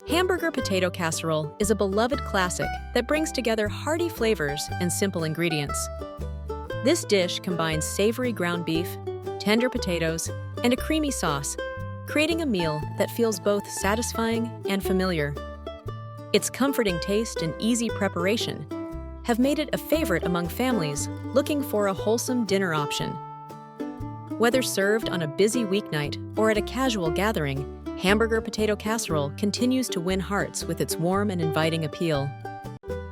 Hamburger potato casserole is a beloved classic that brings together hearty flavors and simple ingredients. This dish combines savory ground beef, tender potatoes, and a creamy sauce, creating a meal that feels both satisfying and familiar. Its comforting taste and easy preparation have made it a favorite among families looking for a wholesome dinner option. Whether served on a busy weeknight or at a casual gathering, hamburger potato casserole continues to win hearts with its warm and inviting appeal.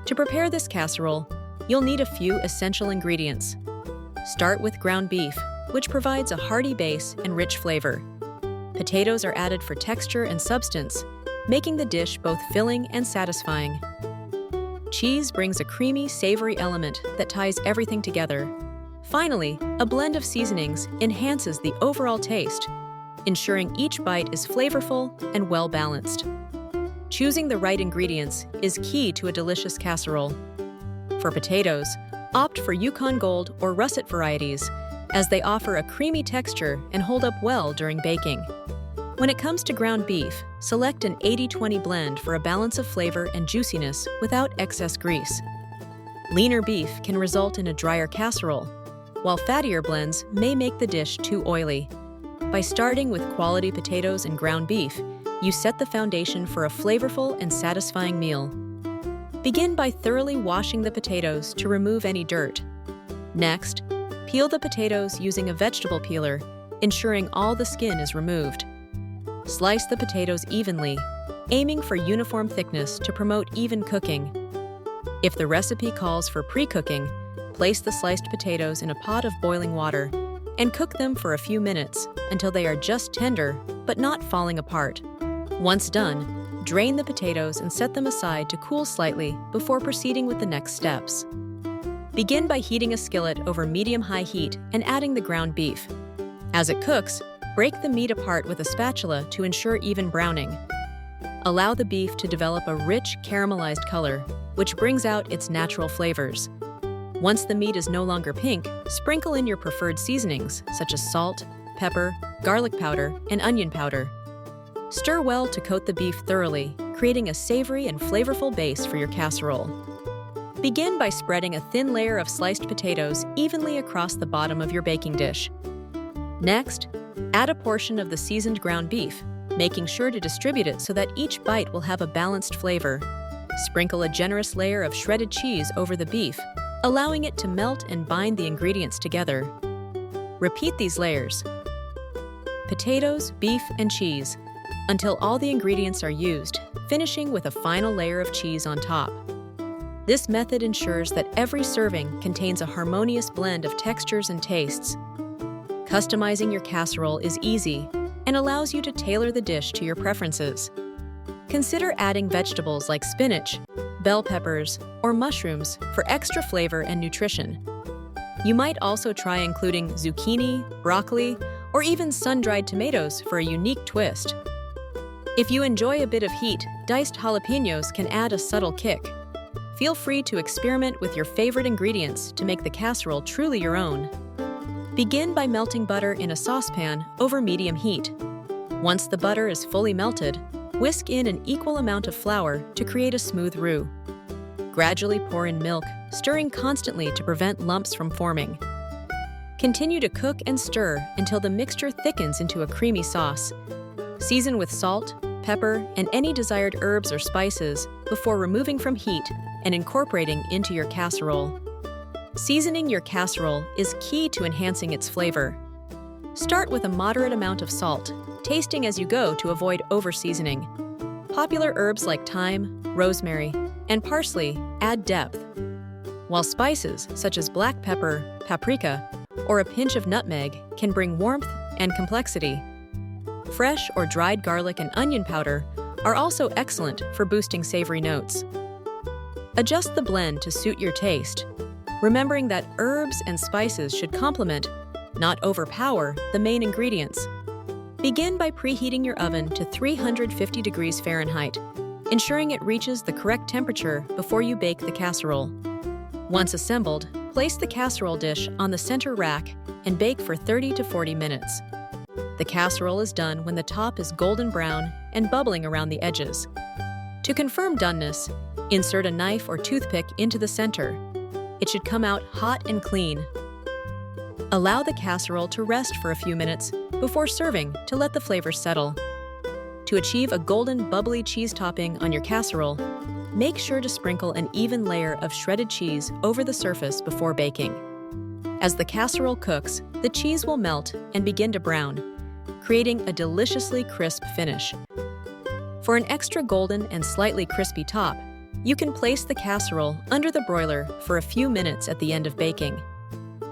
To prepare this casserole, you'll need a few essential ingredients. Start with ground beef, which provides a hearty base and rich flavor. Potatoes are added for texture and substance, making the dish both filling and satisfying. Cheese brings a creamy, savory element that ties everything together. Finally, a blend of seasonings enhances the overall taste, ensuring each bite is flavorful and well-balanced. Choosing the right ingredients is key to a delicious casserole. For potatoes, opt for Yukon Gold or russet varieties, as they offer a creamy texture and hold up well during baking. When it comes to ground beef, select an 80-20 blend for a balance of flavor and juiciness without excess grease. Leaner beef can result in a drier casserole, while fattier blends may make the dish too oily. By starting with quality potatoes and ground beef, you set the foundation for a flavorful and satisfying meal. Begin by thoroughly washing the potatoes to remove any dirt. Next, peel the potatoes using a vegetable peeler, ensuring all the skin is removed. Slice the potatoes evenly, aiming for uniform thickness to promote even cooking. If the recipe calls for pre-cooking, place the sliced potatoes in a pot of boiling water and cook them for a few minutes until they are just tender but not falling apart. Once done, drain the potatoes and set them aside to cool slightly before proceeding with the next steps. Begin by heating a skillet over medium-high heat and adding the ground beef. As it cooks, break the meat apart with a spatula to ensure even browning. Allow the beef to develop a rich, caramelized color, which brings out its natural flavors. Once the meat is no longer pink, sprinkle in your preferred seasonings, such as salt, pepper, garlic powder, and onion powder. Stir well to coat the beef thoroughly, creating a savory and flavorful base for your casserole. Begin by spreading a thin layer of sliced potatoes evenly across the bottom of your baking dish. Next, add a portion of the seasoned ground beef, making sure to distribute it so that each bite will have a balanced flavor. Sprinkle a generous layer of shredded cheese over the beef, allowing it to melt and bind the ingredients together. Repeat these layers, potatoes, beef, and cheese, until all the ingredients are used, finishing with a final layer of cheese on top. This method ensures that every serving contains a harmonious blend of textures and tastes. Customizing your casserole is easy and allows you to tailor the dish to your preferences. Consider adding vegetables like spinach, bell peppers, or mushrooms for extra flavor and nutrition. You might also try including zucchini, broccoli, or even sun-dried tomatoes for a unique twist. If you enjoy a bit of heat, diced jalapenos can add a subtle kick. Feel free to experiment with your favorite ingredients to make the casserole truly your own. Begin by melting butter in a saucepan over medium heat. Once the butter is fully melted, whisk in an equal amount of flour to create a smooth roux. Gradually pour in milk, stirring constantly to prevent lumps from forming. Continue to cook and stir until the mixture thickens into a creamy sauce. Season with salt, pepper, and any desired herbs or spices before removing from heat and incorporating into your casserole. Seasoning your casserole is key to enhancing its flavor. Start with a moderate amount of salt, tasting as you go to avoid over-seasoning. Popular herbs like thyme, rosemary, and parsley add depth, while spices such as black pepper, paprika, or a pinch of nutmeg can bring warmth and complexity. Fresh or dried garlic and onion powder are also excellent for boosting savory notes. Adjust the blend to suit your taste, remembering that herbs and spices should complement, not overpower, the main ingredients. Begin by preheating your oven to 350 degrees Fahrenheit, ensuring it reaches the correct temperature before you bake the casserole. Once assembled, place the casserole dish on the center rack and bake for 30 to 40 minutes. The casserole is done when the top is golden brown and bubbling around the edges. To confirm doneness, insert a knife or toothpick into the center. It should come out hot and clean. Allow the casserole to rest for a few minutes before serving to let the flavors settle. To achieve a golden, bubbly cheese topping on your casserole, make sure to sprinkle an even layer of shredded cheese over the surface before baking. As the casserole cooks, the cheese will melt and begin to brown, creating a deliciously crisp finish. For an extra golden and slightly crispy top, you can place the casserole under the broiler for a few minutes at the end of baking.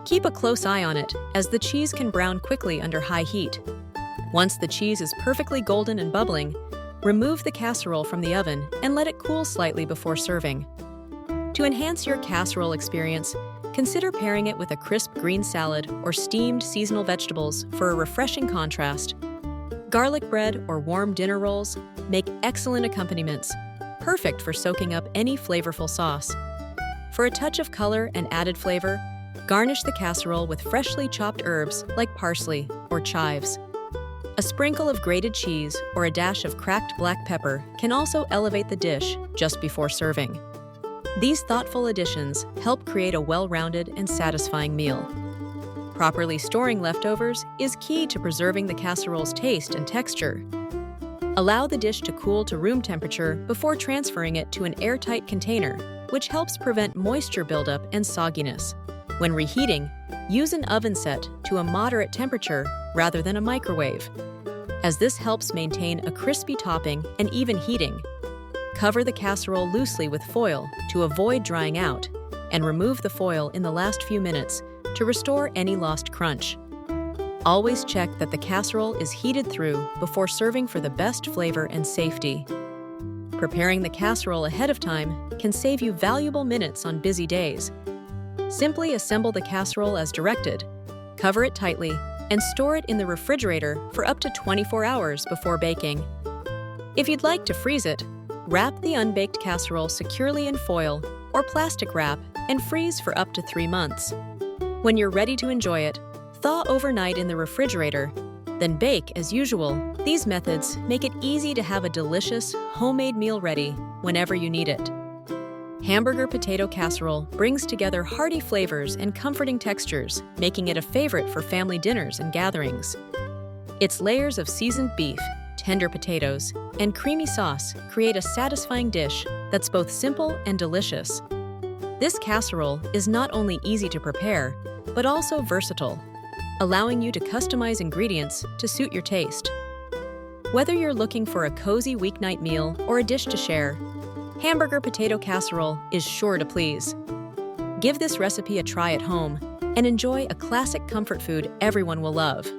Keep a close eye on it, as the cheese can brown quickly under high heat. Once the cheese is perfectly golden and bubbling, remove the casserole from the oven and let it cool slightly before serving. To enhance your casserole experience, consider pairing it with a crisp green salad or steamed seasonal vegetables for a refreshing contrast. Garlic bread or warm dinner rolls make excellent accompaniments, perfect for soaking up any flavorful sauce. For a touch of color and added flavor, garnish the casserole with freshly chopped herbs like parsley or chives. A sprinkle of grated cheese or a dash of cracked black pepper can also elevate the dish just before serving. These thoughtful additions help create a well-rounded and satisfying meal. Properly storing leftovers is key to preserving the casserole's taste and texture. Allow the dish to cool to room temperature before transferring it to an airtight container, which helps prevent moisture buildup and sogginess. When reheating, use an oven set to a moderate temperature rather than a microwave, as this helps maintain a crispy topping and even heating. Cover the casserole loosely with foil to avoid drying out, and remove the foil in the last few minutes to restore any lost crunch. Always check that the casserole is heated through before serving for the best flavor and safety. Preparing the casserole ahead of time can save you valuable minutes on busy days. Simply assemble the casserole as directed, cover it tightly, and store it in the refrigerator for up to 24 hours before baking. If you'd like to freeze it, wrap the unbaked casserole securely in foil or plastic wrap and freeze for up to 3 months. When you're ready to enjoy it, thaw overnight in the refrigerator, then bake as usual. These methods make it easy to have a delicious, homemade meal ready whenever you need it. Hamburger potato casserole brings together hearty flavors and comforting textures, making it a favorite for family dinners and gatherings. Its layers of seasoned beef, tender potatoes, and creamy sauce create a satisfying dish that's both simple and delicious. This casserole is not only easy to prepare, but also versatile, allowing you to customize ingredients to suit your taste. Whether you're looking for a cozy weeknight meal or a dish to share, hamburger potato casserole is sure to please. Give this recipe a try at home and enjoy a classic comfort food everyone will love.